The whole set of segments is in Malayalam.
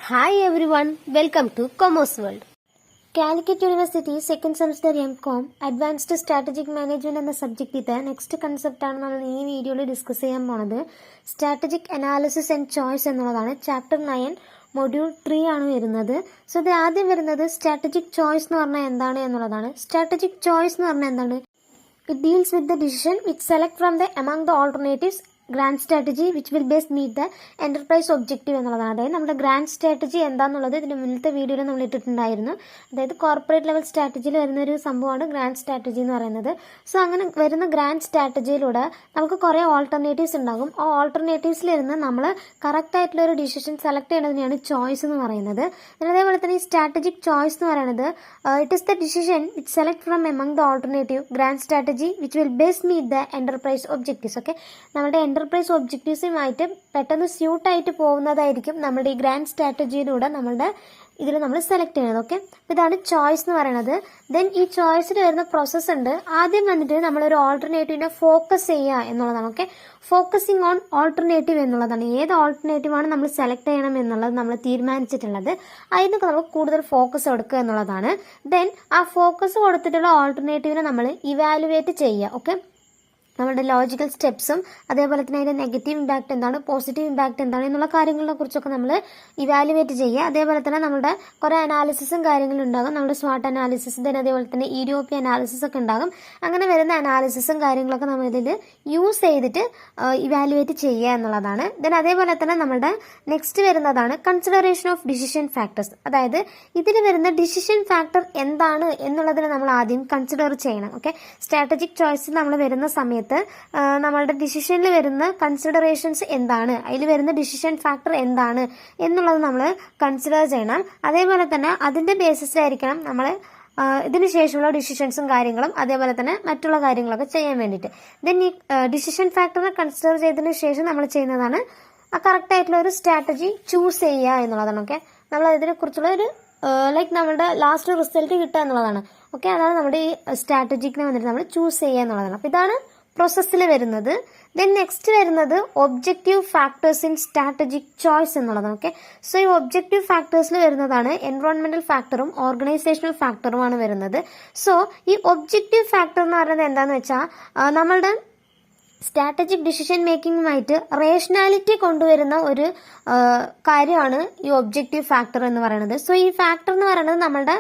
Hi everyone, welcome to Commerce World. Calicut University second semester M.Com advanced strategic management എന്ന സബ്ജക്റ്റിത്തെ നെക്സ്റ്റ് കൺസെപ്റ്റാണ് നമ്മൾ ഈ വീഡിയോയിൽ ഡിസ്കസ് ചെയ്യാൻ പോണത്. സ്ട്രാറ്റജിക് അനാലിസിസ് ആൻഡ് ചോയ്സ് എന്നുള്ളതാണ്. ചാപ്റ്റർ 9 മൊഡ്യൂൾ 3 ആണ് വരുന്നത്. സോ ഇത് ആദ്യം വരുന്നത് സ്ട്രാറ്റജിക് ചോയ്സ് എന്ന് പറഞ്ഞാൽ എന്താണ് എന്നുള്ളതാണ്. സ്ട്രാറ്റജിക് ചോയ്സ് എന്ന് പറഞ്ഞാൽ എന്താണ്? It deals with the decision which select from the among the alternatives grand strategy which will best meet the enterprise objective എന്നുള്ളതാണ്. അതായത് നമ്മുടെ ഗ്രാൻഡ് സ്ട്രാറ്റജി എന്താണെന്നുള്ളത് ഇതിന് മുന്നത്തെ വീഡിയോയിൽ നമ്മൾ ഇട്ടിട്ടുണ്ടായിരുന്നു. അതായത് കോർപ്പറേറ്റ് ലെവൽ സ്ട്രാറ്റജിയിൽ വരുന്ന ഒരു സംഭവമാണ് ഗ്രാൻഡ് സ്ട്രാറ്റജി എന്ന് പറയുന്നത്. സോ അങ്ങനെ വരുന്ന ഗ്രാൻഡ് സ്ട്രാറ്റജിയിലൂടെ നമുക്ക് കുറേ ഓൾട്ടർനേറ്റീവ്സ് ഉണ്ടാകും. ആ ഓൾട്ടർനേറ്റീവ്സിൽ ഇരുന്ന് നമ്മൾ കറക്റ്റ് ആയിട്ടുള്ള ഒരു ഡിസിഷൻ സെലക്ട് ചെയ്യുന്നതിനെയാണ് ചോയ്സ് എന്ന് പറയുന്നത്. അതേപോലെ തന്നെ ഈ സ്ട്രാറ്റജിക് ചോയ്സ് എന്ന് പറയുന്നത് it is the decision which select from among the alternative grand strategy which will best meet the enterprise objectives. Okay, നമ്മുടെ എന്റർപ്രൈസ് ഒബ്ജക്റ്റീവ്സുമായിട്ട് പെട്ടെന്ന് സ്യൂട്ടായിട്ട് പോകുന്നതായിരിക്കും നമ്മുടെ ഈ ഗ്രാൻഡ് സ്ട്രാറ്റജിയിലൂടെ നമ്മളുടെ ഇതിൽ നമ്മൾ സെലക്ട് ചെയ്യുന്നത്. ഓക്കെ, ഇതാണ് ചോയ്സ് എന്ന് പറയുന്നത്. ദെൻ ഈ ചോയ്സിൽ വരുന്ന പ്രോസസ്സ് ഉണ്ട്. ആദ്യം വന്നിട്ട് നമ്മളൊരു ഓൾട്ടർനേറ്റീവിനെ ഫോക്കസ് ചെയ്യുക എന്നുള്ളതാണ്. ഓക്കെ, ഫോക്കസിങ് ഓൺ ഓൾട്ടർനേറ്റീവ് എന്നുള്ളതാണ്. ഏത് ഓൾട്ടർനേറ്റീവാണ് നമ്മൾ സെലക്ട് ചെയ്യണം എന്നുള്ളത് നമ്മൾ തീരുമാനിച്ചിട്ടുള്ളത്. അതിനൊക്കെ നമുക്ക് കൂടുതൽ ഫോക്കസ് കൊടുക്കുക എന്നുള്ളതാണ്. ദെൻ ആ ഫോക്കസ് കൊടുത്തിട്ടുള്ള ഓൾട്ടർനേറ്റീവിനെ നമ്മൾ ഇവാലുവേറ്റ് ചെയ്യുക. ഓക്കെ, നമ്മുടെ ലോജിക്കൽ സ്റ്റെപ്സും അതേപോലെ തന്നെ അതിൻ്റെ നെഗറ്റീവ് ഇമ്പാക്ട് എന്താണ്, പോസിറ്റീവ് ഇമ്പാക്ട് എന്താണ് എന്നുള്ള കാര്യങ്ങളെ കുറിച്ചൊക്കെ നമ്മൾ ഇവാലുവേറ്റ് ചെയ്യുക. അതേപോലെ തന്നെ നമ്മുടെ കുറേ അനാലിസിസും കാര്യങ്ങളും ഉണ്ടാകും. നമ്മുടെ സ്വാട്ട് അനാലിസിസ്, ദെൻ അതേപോലെ തന്നെ ഇ അനാലിസിസ് ഒക്കെ ഉണ്ടാകും. അങ്ങനെ വരുന്ന അനാലിസിസും കാര്യങ്ങളൊക്കെ നമ്മൾ ഇതിൽ യൂസ് ചെയ്തിട്ട് ഇവാലുവേറ്റ് ചെയ്യുക എന്നുള്ളതാണ്. ദെൻ അതേപോലെ തന്നെ നമ്മുടെ നെക്സ്റ്റ് വരുന്നതാണ് കൺസിഡറേഷൻ ഓഫ് ഡിസിഷൻ ഫാക്ടേഴ്സ്. അതായത് ഇതിൽ വരുന്ന ഡിസിഷൻ ഫാക്ടർ എന്താണ് എന്നുള്ളതിനെ നമ്മൾ ആദ്യം കൺസിഡർ ചെയ്യണം. ഓക്കെ, സ്ട്രാറ്റജിക് ചോയ്സിൽ നമ്മൾ വരുന്ന സമയത്ത് നമ്മളുടെ ഡിസിഷനിൽ വരുന്ന കൺസിഡറേഷൻസ് എന്താണ്, അതിൽ വരുന്ന ഡിസിഷൻ ഫാക്ടർ എന്താണ് എന്നുള്ളത് നമ്മൾ കൺസിഡർ ചെയ്യണം. അതേപോലെ തന്നെ അതിന്റെ ബേസിസിലായിരിക്കണം നമ്മൾ ഇതിന് ശേഷമുള്ള ഡിസിഷൻസും കാര്യങ്ങളും അതേപോലെ തന്നെ മറ്റുള്ള കാര്യങ്ങളൊക്കെ ചെയ്യാൻ വേണ്ടിയിട്ട്. ദെൻ ഈ ഡിസിഷൻ ഫാക്ടറിനെ കൺസിഡർ ചെയ്തതിന് ശേഷം നമ്മൾ ചെയ്യുന്നതാണ് കറക്റ്റ് ആയിട്ടുള്ള ഒരു സ്ട്രാറ്റജി ചൂസ് ചെയ്യുക എന്നുള്ളതാണ്. ഓക്കെ, നമ്മൾ ഇതിനെക്കുറിച്ചുള്ള ഒരു ലൈക്ക് നമ്മുടെ ലാസ്റ്റ് റിസൾട്ട് കിട്ടുക എന്നുള്ളതാണ്. ഓക്കെ, അതാണ് നമ്മുടെ ഈ സ്ട്രാറ്റജിക്കിനെ വന്നിട്ട് നമ്മൾ ചൂസ് ചെയ്യുക എന്നുള്ളതാണ്. അപ്പോൾ ഇതാണ് പ്രോസസ്സിൽ വരുന്നത്. ദെൻ നെക്സ്റ്റ് വരുന്നത് objective factors in strategic choice എന്നുള്ളതാണ്. ഓക്കെ, സോ ഈ ഒബ്ജക്റ്റീവ് ഫാക്ടേഴ്സിൽ വരുന്നതാണ് എൻവയോൺമെന്റൽ ഫാക്ടറും ഓർഗനൈസേഷണൽ ഫാക്ടറുമാണ് വരുന്നത്. സോ ഈ ഒബ്ജക്റ്റീവ് ഫാക്ടർ എന്ന് പറയുന്നത് എന്താണെന്ന് വെച്ചാൽ നമ്മളുടെ സ്ട്രാറ്റജിക് ഡിസിഷൻ മേക്കിങ്ങുമായിട്ട് റേഷണാലിറ്റി കൊണ്ടുവരുന്ന ഒരു കാര്യമാണ് ഈ ഒബ്ജക്റ്റീവ് ഫാക്ടർ എന്ന് പറയുന്നത്. സോ ഈ ഫാക്ടർ എന്ന് പറയുന്നത് നമ്മളുടെ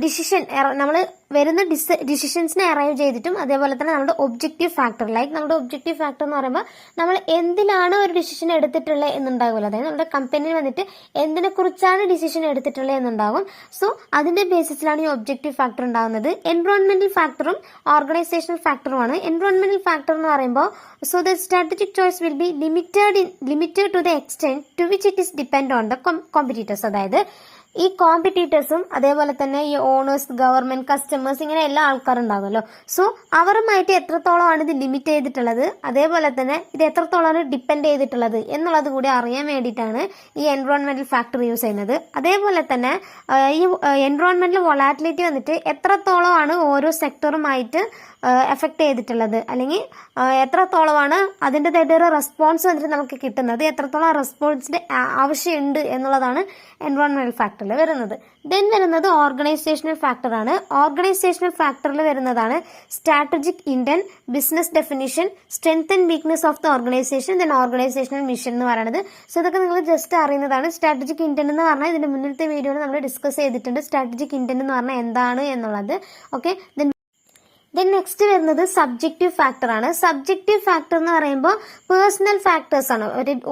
ഡിസിഷൻ നമ്മൾ വരുന്ന ഡിസിഷൻസിനെ അറൈവ് ചെയ്തിട്ടും അതേപോലെ തന്നെ നമ്മുടെ ഒബ്ജക്റ്റീവ് ഫാക്ടർ ലൈക്ക് നമ്മുടെ ഒബ്ജക്റ്റീവ് ഫാക്ടർ എന്ന് പറയുമ്പോൾ നമ്മൾ എന്തിലാണ് ഒരു ഡിസിഷൻ എടുത്തിട്ടുള്ളത് എന്നുണ്ടാകുമല്ലോ. അതായത് നമ്മുടെ കമ്പനിയിൽ വന്നിട്ട് എന്തിനെ കുറിച്ചാണ് ഡിസിഷൻ എടുത്തിട്ടുള്ളത് എന്നുണ്ടാകും. സോ അതിന്റെ ബേസിസിലാണ് ഈ ഒബ്ജക്റ്റീവ് ഫാക്ടർ ഉണ്ടാകുന്നത്. എൻവയോൺമെന്റൽ ഫാക്ടറും ഓർഗനൈസേഷണൽ ഫാക്ടറുമാണ്. എൻവയോൺമെന്റൽ ഫാക്ടർ എന്ന് പറയുമ്പോൾ so the strategic choice will be limited to the extent to which it is depend on the competitors. അതായത് ഈ കോമ്പറ്റീറ്റേഴ്സും അതേപോലെ തന്നെ ഈ ഓണേഴ്സ്, ഗവൺമെന്റ്, കസ്റ്റമേഴ്സ്, ഇങ്ങനെ എല്ലാ ആൾക്കാരുണ്ടാകുമല്ലോ. സോ അവരുമായിട്ട് എത്രത്തോളമാണ് ഇത് ലിമിറ്റ് ചെയ്തിട്ടുള്ളത്, അതേപോലെ തന്നെ ഇത് എത്രത്തോളമാണ് ഡിപ്പെൻഡ് ചെയ്തിട്ടുള്ളത് എന്നുള്ളത് കൂടി അറിയാൻ വേണ്ടിയിട്ടാണ് ഈ എൻവയോൺമെന്റൽ ഫാക്ടർ യൂസ് ചെയ്യുന്നത്. അതേപോലെ തന്നെ ഈ എൻവയോൺമെന്റൽ വൊളാറ്റിലിറ്റി വന്നിട്ട് എത്രത്തോളമാണ് ഓരോ സെക്ടറുമായിട്ട് എഫക്ട് ചെയ്തിട്ടുള്ളത്, അല്ലെങ്കിൽ എത്രത്തോളമാണ് അതിൻ്റെതായിട്ടൊരു റെസ്പോൺസ് വന്നിട്ട് നമുക്ക് കിട്ടുന്നത്, എത്രത്തോളം റെസ്പോൺസിന്റെ ആവശ്യമുണ്ട് എന്നുള്ളതാണ് എൻവയോൺമെന്റൽ ഫാക്ടറിൽ വരുന്നത്. ദെൻ വരുന്നത് ഓർഗനൈസേഷണൽ ഫാക്ടറാണ്. ഓർഗനൈസേഷണൽ ഫാക്ടറിൽ വരുന്നതാണ് strategic intent, business definition, strength and weakness of the organisation, then organisational mission എന്ന് പറയുന്നത്. സോ ഇതൊക്കെ നിങ്ങൾ ജസ്റ്റ് അറിയുന്നതാണ്. സ്ട്രാറ്റജിക് ഇന്റന്റ് എന്ന് പറഞ്ഞാൽ ഇതിന്റെ മുന്നത്തെ വീഡിയോയിൽ നമ്മൾ ഡിസ്കസ് ചെയ്തിട്ടുണ്ട് സ്ട്രാറ്റജിക് ഇന്റന്റ് എന്ന് പറഞ്ഞാൽ എന്താണ് എന്നുള്ളത്. ഓക്കെ, ദെൻ നെക്സ്റ്റ് വരുന്നത് സബ്ജക്റ്റീവ് ഫാക്ടർ ആണ്. സബ്ജക്റ്റീവ് ഫാക്ടർ എന്ന് പറയുമ്പോൾ പേഴ്സണൽ ഫാക്ടേഴ്സ് ആണ്.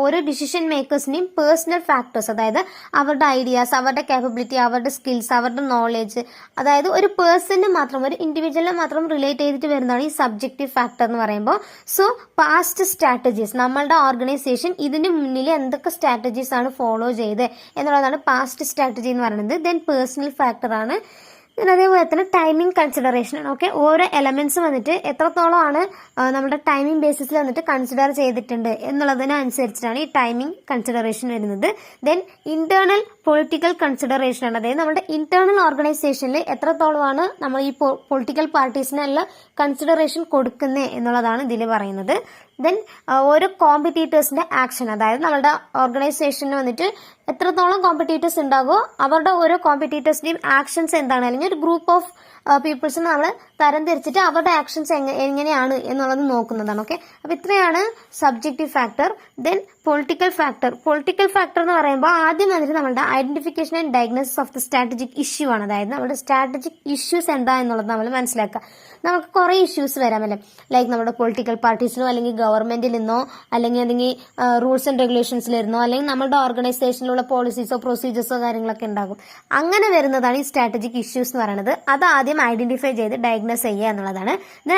ഓരോ ഡിസിഷൻ മേക്കേഴ്സിന്റെയും പേഴ്സണൽ ഫാക്ടേഴ്സ്, അതായത് അവരുടെ ഐഡിയാസ്, അവരുടെ കാപ്പബിലിറ്റി, അവരുടെ സ്കിൽസ്, അവരുടെ നോളേജ്, അതായത് ഒരു പേഴ്സണിന് മാത്രം, ഒരു ഇൻഡിവിജ്വലിനെ മാത്രം റിലേറ്റ് ചെയ്തിട്ട് വരുന്നതാണ് ഈ സബ്ജക്റ്റീവ് ഫാക്ടർ എന്ന് പറയുമ്പോൾ. സോ പാസ്റ്റ് സ്ട്രാറ്റജീസ്, നമ്മളുടെ ഓർഗനൈസേഷൻ ഇതിന് മുന്നിൽ എന്തൊക്കെ സ്ട്രാറ്റജീസ് ആണ് ഫോളോ ചെയ്ത് എന്നുള്ളതാണ് പാസ്റ്റ് സ്ട്രാറ്റജി എന്ന് പറയുന്നത്. ദെൻ പേഴ്സണൽ ഫാക്ടർ ആണ്. അതേപോലെ തന്നെ ടൈമിംഗ് കൺസിഡറേഷൻ ആണ്. ഓക്കെ, ഓരോ എലമെന്റ്സ് വന്നിട്ട് എത്രത്തോളമാണ് നമ്മുടെ ടൈമിംഗ് ബേസിസിൽ വന്നിട്ട് കൺസിഡർ ചെയ്തിട്ടുണ്ട് എന്നുള്ളതിനനുസരിച്ചിട്ടാണ് ഈ ടൈമിംഗ് കൺസിഡറേഷൻ വരുന്നത്. ദെൻ ഇന്റേണൽ പൊളിറ്റിക്കൽ കൺസിഡറേഷൻ ആണ്. അതായത് നമ്മുടെ ഇന്റേണൽ ഓർഗനൈസേഷനിൽ എത്രത്തോളമാണ് നമ്മൾ ഈ പൊളിറ്റിക്കൽ പാർട്ടീസിനെല്ലാം കൺസിഡറേഷൻ കൊടുക്കുന്നത് എന്നുള്ളതാണ് ഇതിൽ പറയുന്നത്. ദെൻ ഓരോ കോമ്പറ്റീറ്റേഴ്സിന്റെ ആക്ഷൻ, അതായത് നമ്മുടെ ഓർഗനൈസേഷന് വന്നിട്ട് എത്രത്തോളം കോമ്പറ്റീറ്റേഴ്സ് ഉണ്ടാകുമോ അവരുടെ ഓരോ കോമ്പറ്റീറ്റേഴ്സിന്റെയും ആക്ഷൻസ് എന്താണ്, അല്ലെങ്കിൽ ഒരു ഗ്രൂപ്പ് ഓഫ് പീപ്പിൾസിനെ നമ്മൾ തരംതിരിച്ചിട്ട് അവരുടെ ആക്ഷൻസ് എങ്ങനെയാണ് എന്നുള്ളത് നോക്കുന്നതാണ്. ഓക്കെ, അപ്പൊ ഇത്രയാണ് subjective factor. Then political factor. Political factor എന്ന് പറയുമ്പോൾ ആദ്യം വന്നിട്ട് നമ്മുടെ identification and diagnosis of the strategic issue ആണ്. അതായത് നമ്മുടെ സ്ട്രാറ്റജിക് ഇഷ്യൂസ് എന്താ എന്നുള്ളത് നമ്മൾ മനസ്സിലാക്കുക. നമുക്ക് കുറെ ഇഷ്യൂസ് വരാമല്ലേ, ലൈക്ക് നമ്മുടെ പൊളിറ്റിക്കൽ പാർട്ടീസിനോ അല്ലെങ്കിൽ ഗവൺമെന്റിൽ നിന്നോ അല്ലെങ്കിൽ റൂൾസ് ആൻഡ് റെഗുലേഷൻസിലിരുന്നോ അല്ലെങ്കിൽ നമ്മുടെ ഓർഗനൈസേഷനിലുള്ള പോളിസീസോ പ്രൊസീജിയേഴ്സോ കാര്യങ്ങളൊക്കെ ഉണ്ടാകും. അങ്ങനെ വരുന്നതാണ് ഈ സ്ട്രാറ്റജിക് ഇഷ്യൂസ് എന്ന് പറയുന്നത്. അത് ആദ്യം ഐഡന്റിഫൈ ചെയ്ത് ഡയഗ്നോസ് ചെയ്യുക എന്നുള്ളതാണ്.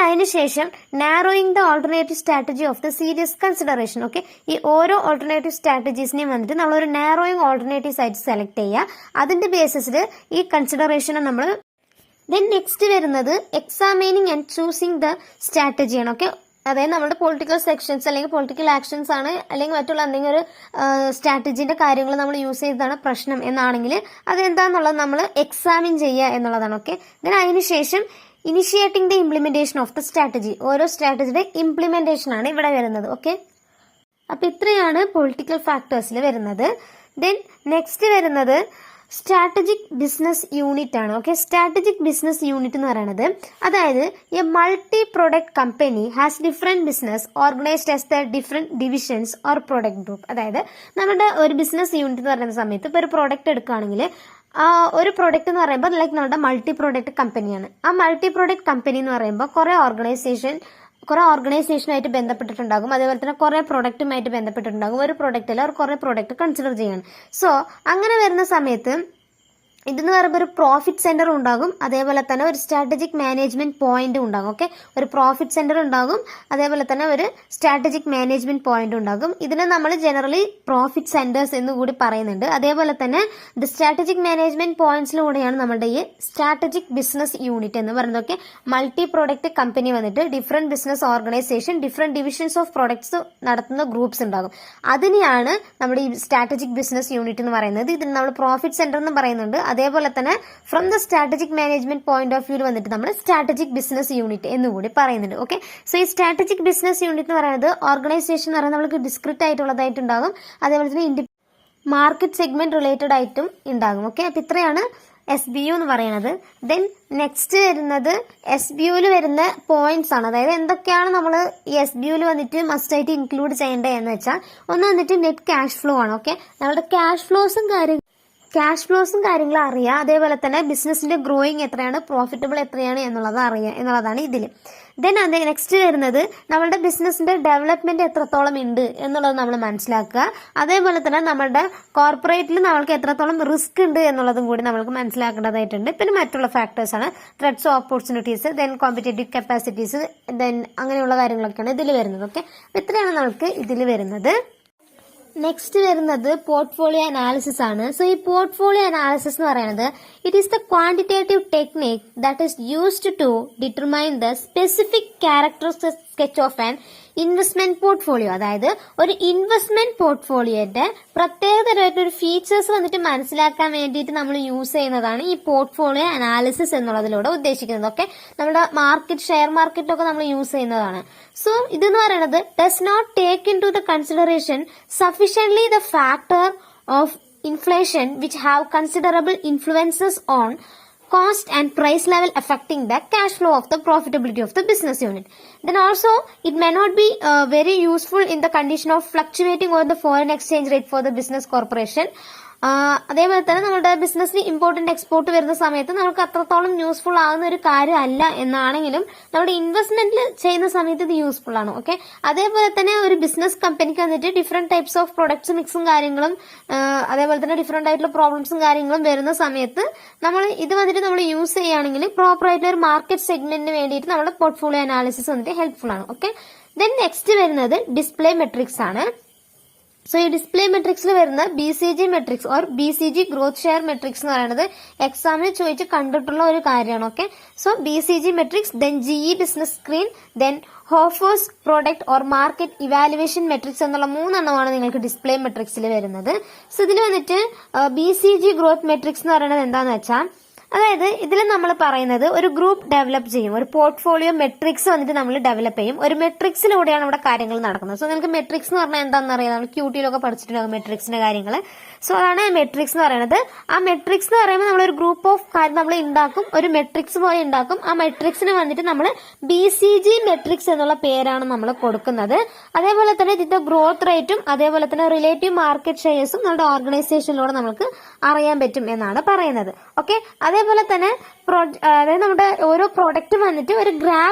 അതിനുശേഷം narrowing the alternative strategy of the serious consideration. Okay, ഈ ഓരോ ഓൾട്ടർനേറ്റീവ് സ്ട്രാറ്റജീസിനെയും വന്നിട്ട് നമ്മളൊരു നാരോയിങ് ഓൾട്ടർനേറ്റീവ്സ് ആയിട്ട് സെലക്ട് ചെയ്യുക. അതിന്റെ ബേസിസിൽ ഈ കൺസിഡറേഷനെ നമ്മൾ ദെൻ നെക്സ്റ്റ് വരുന്നത് എക്സാമിനിങ് ആൻഡ് ചൂസിങ് ദ സ്ട്രാറ്റജിയാണ്. ഓക്കെ, അതായത് നമ്മുടെ പൊളിറ്റിക്കൽ സെക്ഷൻസ് അല്ലെങ്കിൽ പൊളിറ്റിക്കൽ ആക്ഷൻസ് ആണ് അല്ലെങ്കിൽ മറ്റുള്ള എന്തെങ്കിലും ഒരു സ്ട്രാറ്റജിന്റെ കാര്യങ്ങൾ നമ്മൾ യൂസ് ചെയ്തതാണ് പ്രശ്നം എന്നാണെങ്കിൽ അതെന്താന്നുള്ളത് നമ്മൾ എക്സാമിൻ ചെയ്യുക എന്നുള്ളതാണ്. ഓക്കെ, ദെൻ അതിനുശേഷം initiating the implementation of the strategy. ഓരോ സ്ട്രാറ്റജിയുടെ ഇംപ്ലിമെന്റേഷൻ ആണ് ഇവിടെ വരുന്നത്. ഓക്കെ, അപ്പൊ ഇത്രയാണ് പൊളിറ്റിക്കൽ ഫാക്ടേഴ്സിൽ വരുന്നത്. ദെൻ നെക്സ്റ്റ് വരുന്നത് സ്ട്രാറ്റജിക് ബിസിനസ് യൂണിറ്റ് ആണ്. ഓക്കെ, സ്ട്രാറ്റജിക് ബിസിനസ് യൂണിറ്റ് എന്ന് പറയുന്നത് അതായത് A multi product company has different business organised as the different divisions or product group. അതായത് നമ്മുടെ ഒരു ബിസിനസ് യൂണിറ്റ് എന്ന് പറയുന്ന സമയത്ത് ഇപ്പൊ ഒരു പ്രോഡക്റ്റ് എടുക്കുകയാണെങ്കിൽ ഒരു പ്രോഡക്റ്റ് എന്ന് പറയുമ്പോൾ ലൈക്ക് നമ്മുടെ മൾട്ടി പ്രോഡക്റ്റ് കമ്പനിയാണ്. ആ മൾട്ടി പ്രോഡക്റ്റ് കമ്പനി എന്ന് പറയുമ്പോൾ കുറെ ഓർഗനൈസേഷനായിട്ട് ബന്ധപ്പെട്ടിട്ടുണ്ടാകും. അതേപോലെ തന്നെ കുറെ പ്രൊഡക്റ്റുമായിട്ട് ബന്ധപ്പെട്ടിട്ടുണ്ടാകും. ഒരു പ്രൊഡക്റ്റിൽ അവർ കുറെ പ്രൊഡക്റ്റ് കൺസിഡർ ചെയ്യണം. സോ അങ്ങനെ വരുന്ന സമയത്ത് ഇതെന്ന് പറയുമ്പോൾ ഒരു പ്രോഫിറ്റ് സെന്റർ ഉണ്ടാകും, അതേപോലെ തന്നെ ഒരു സ്ട്രാറ്റജിക് മാനേജ്മെന്റ് പോയിന്റ് ഉണ്ടാകും. ഓക്കെ, ഒരു പ്രോഫിറ്റ് സെന്റർ ഉണ്ടാകും, അതേപോലെ തന്നെ ഒരു സ്ട്രാറ്റജിക് മാനേജ്മെന്റ് പോയിന്റ് ഉണ്ടാകും. ഇതിനെ നമ്മൾ ജനറലി പ്രോഫിറ്റ് സെന്റേഴ്സ് എന്ന് കൂടി പറയുന്നുണ്ട്. അതേപോലെ തന്നെ ദി സ്ട്രാറ്റജിക് മാനേജ്മെന്റ് പോയിന്റ്സിലൂടെയാണ് നമ്മുടെ ഈ സ്ട്രാറ്റജിക് ബിസിനസ് യൂണിറ്റ് എന്ന് പറയുന്നത്. ഓക്കെ, മൾട്ടി പ്രോഡക്റ്റ് കമ്പനി വന്നിട്ട് different business organisation different divisions of products നടത്തുന്ന ഗ്രൂപ്പ്സ് ഉണ്ടാകും. അതിനെയാണ് നമ്മുടെ ഈ സ്ട്രാറ്റജിക് ബിസിനസ് യൂണിറ്റ് എന്ന് പറയുന്നത്. ഇതിന് നമ്മൾ പ്രോഫിറ്റ് സെന്റർ എന്ന് പറയുന്നുണ്ട്. അതേപോലെ തന്നെ from the strategic management point of വ്യൂവിൽ വന്നിട്ട് നമ്മൾ സ്ട്രാറ്റജിക് ബിസിനസ് യൂണിറ്റ് എന്നുകൂടി പറയുന്നുണ്ട്. ഓക്കെ, സോ ഈ സ്ട്രാറ്റജിക് ബിസിനസ് യൂണിറ്റ് എന്ന് പറയുന്നത് ഓർഗനൈസേഷൻ എന്ന് പറയുന്നത് നമുക്ക് ഡിസ്ക്രിറ്റ് ആയിട്ടുള്ളതായിട്ടുണ്ടാകും. അതേപോലെ തന്നെ മാർക്കറ്റ് സെഗ്മെന്റ് റിലേറ്റഡ് ആയിട്ടും ഉണ്ടാകും. ഓക്കെ, അപ്പൊ ഇത്രയാണ് SBU എന്ന് പറയുന്നത്. ദെൻ നെക്സ്റ്റ് വരുന്നത് SBUവിൽ വരുന്ന പോയിന്റ്സ് ആണ്. അതായത് എന്തൊക്കെയാണ് നമ്മൾ ഈ SBUവിൽ വന്നിട്ട് മസ്റ്റ് ആയിട്ട് ഇൻക്ലൂഡ് ചെയ്യേണ്ടത് എന്ന് വെച്ചാൽ ഒന്ന് വന്നിട്ട് നെറ്റ് ക്യാഷ് ഫ്ലോ ആണ്. ഓക്കെ, നമ്മുടെ ക്യാഷ് ഫ്ലോസും കാര്യങ്ങളും അറിയാം. അതേപോലെ തന്നെ ബിസിനസിന്റെ ഗ്രോയിങ് എത്രയാണ്, പ്രോഫിറ്റബിൾ എത്രയാണ് എന്നുള്ളതാണ് ഇതിൽ. ദെൻ അത് നെക്സ്റ്റ് വരുന്നത് നമ്മുടെ ബിസിനസിന്റെ ഡെവലപ്മെന്റ് എത്രത്തോളം ഉണ്ട് എന്നുള്ളത് നമ്മൾ മനസ്സിലാക്കുക. അതേപോലെ തന്നെ നമ്മുടെ കോർപ്പറേറ്റിൽ നമ്മൾക്ക് എത്രത്തോളം റിസ്ക് ഉണ്ട് എന്നുള്ളതും കൂടി നമ്മൾക്ക് മനസ്സിലാക്കേണ്ടതായിട്ടുണ്ട്. പിന്നെ മറ്റുള്ള ഫാക്ടേഴ്സ് ആണ് threats, opportunities, then competitive capacities, then അങ്ങനെയുള്ള കാര്യങ്ങളൊക്കെയാണ് ഇതിൽ വരുന്നത്. ഓക്കെ, ഇത്രയാണ് നമ്മൾക്ക് ഇതിൽ വരുന്നത്. നെക്സ്റ്റ് വരുന്നത് പോർട്ട്ഫോളിയോ അനാലിസിസ് ആണ്. സോ ഈ പോർട്ട്ഫോളിയോ അനാലിസിസ് എന്ന് പറയുന്നത് it is the quantitative technique that is used to determine the specific characteristic sketch of an investment portfolio. അതായത് ഒരു ഇൻവെസ്റ്റ്മെന്റ് പോർട്ട്ഫോളിയോന്റെ പ്രത്യേകതരമായിട്ടൊരു ഫീച്ചേഴ്സ് വന്നിട്ട് മനസ്സിലാക്കാൻ വേണ്ടിയിട്ട് നമ്മൾ യൂസ് ചെയ്യുന്നതാണ് ഈ പോർട്ട്ഫോളിയോ അനാലിസിസ് എന്നുള്ളതിലൂടെ ഉദ്ദേശിക്കുന്നത്. ഓക്കെ, നമ്മുടെ ഷെയർ മാർക്കറ്റൊക്കെ നമ്മൾ യൂസ് ചെയ്യുന്നതാണ്. സോ ഇതെന്ന് പറയുന്നത് does not take into the consideration sufficiently the factor of inflation which have considerable influences on cost and price level affecting the cash flow of the profitability of the business unit. Then also it may not be very useful in the condition of fluctuating over the foreign exchange rate for the business corporation. അതേപോലെ തന്നെ നമ്മുടെ ബിസിനസ്സിന് ഇമ്പോർട്ടന്റ് എക്സ്പോർട്ട് വരുന്ന സമയത്ത് നമുക്ക് അത്രത്തോളം യൂസ്ഫുൾ ആവുന്ന ഒരു കാര്യമല്ല എന്നാണെങ്കിലും നമ്മുടെ ഇൻവെസ്റ്റ്മെന്റിൽ ചെയ്യുന്ന സമയത്ത് ഇത് യൂസ്ഫുൾ ആണ്. ഓക്കെ, അതേപോലെ തന്നെ ഒരു ബിസിനസ് കമ്പനിക്ക് വന്നിട്ട് ഡിഫറെന്റ് ടൈപ്സ് ഓഫ് പ്രൊഡക്ട്സ് മിക്സും കാര്യങ്ങളും അതേപോലെ തന്നെ ഡിഫറെന്റ് ആയിട്ടുള്ള പ്രോബ്ലംസും കാര്യങ്ങളും വരുന്ന സമയത്ത് നമ്മൾ ഇത് വന്നിട്ട് നമ്മൾ യൂസ് ചെയ്യുകയാണെങ്കിൽ പ്രോപ്പർ ആയിട്ടുള്ള ഒരു മാർക്കറ്റ് സെഗ്മെന്റിന് വേണ്ടിയിട്ട് നമ്മുടെ പോർട്ട്ഫോളിയോ അനാലിസിസ് വന്നിട്ട് ഹെൽപ്ഫുൾ ആണ്. ഓക്കെ, ദെൻ നെക്സ്റ്റ് വരുന്നത് ഡിസ്പ്ലേ മെട്രിക്സ് ആണ്. സോ ഈ ഡിസ്പ്ലേ മെട്രിക്സിൽ വരുന്ന BCG matrix or BCG growth share matrix എന്ന് പറയുന്നത് എക്സാമിന് ചോദിച്ച് കണ്ടിട്ടുള്ള ഒരു കാര്യമാണ്. Okay, so BCG matrix, then GE business screen, then Hofer's product or market evaluation matrix എന്നുള്ള 3 എണ്ണമാണ് നിങ്ങൾക്ക് ഡിസ്പ്ലേ മെട്രിക്സിൽ വരുന്നത്. സോ ഇതിൽ വന്നിട്ട് BCG ഗ്രോത്ത് മെട്രിക്സ് എന്ന് പറയുന്നത് എന്താണെന്ന് വെച്ചാൽ അതായത് ഇതിൽ നമ്മൾ പറയുന്നത് ഒരു ഗ്രൂപ്പ് ഡെവലപ്പ് ചെയ്യും, ഒരു പോർട്ട്ഫോളിയോ മെട്രിക്സ് വന്നിട്ട് നമ്മൾ ഡെവലപ്പ് ചെയ്യും. ഒരു മെട്രിക്സിലൂടെയാണ് ഇവിടെ കാര്യങ്ങൾ നടക്കുന്നത്. സോ നിങ്ങൾക്ക് മെട്രിക്സ് എന്ന് പറഞ്ഞാൽ എന്താണെന്ന് അറിയാം, നമ്മൾ ക്യൂട്ടിയിലൊക്കെ പഠിച്ചിട്ടുണ്ടാകും മെട്രിക്സിന്റെ കാര്യങ്ങൾ. സോ അതാണ് മെട്രിക്സ് എന്ന് പറയുന്നത്. ആ മെട്രിക്സ് എന്ന് പറയുമ്പോൾ നമ്മളൊരു ഗ്രൂപ്പ് ഓഫ് കാര്യം നമ്മൾ ഉണ്ടാക്കും, ഒരു മെട്രിക്സ് പോലെ ഉണ്ടാക്കും. ആ മെട്രിക്സിന് വന്നിട്ട് നമ്മൾ BCG മെട്രിക്സ് എന്നുള്ള പേരാണ് നമ്മൾ കൊടുക്കുന്നത്. അതേപോലെ തന്നെ ഇതിന്റെ ഗ്രോത്ത് റേറ്റും അതേപോലെ തന്നെ റിലേറ്റീവ് മാർക്കറ്റ് ഷെയർസും നമ്മുടെ ഓർഗനൈസേഷനിലൂടെ നമുക്ക് അറിയാൻ പറ്റും എന്നാണ് പറയുന്നത്. ഓക്കെ, അതേപോലെ തന്നെ അതായത് നമ്മുടെ ഓരോ പ്രൊഡക്റ്റ് വന്നിട്ട് ഒരു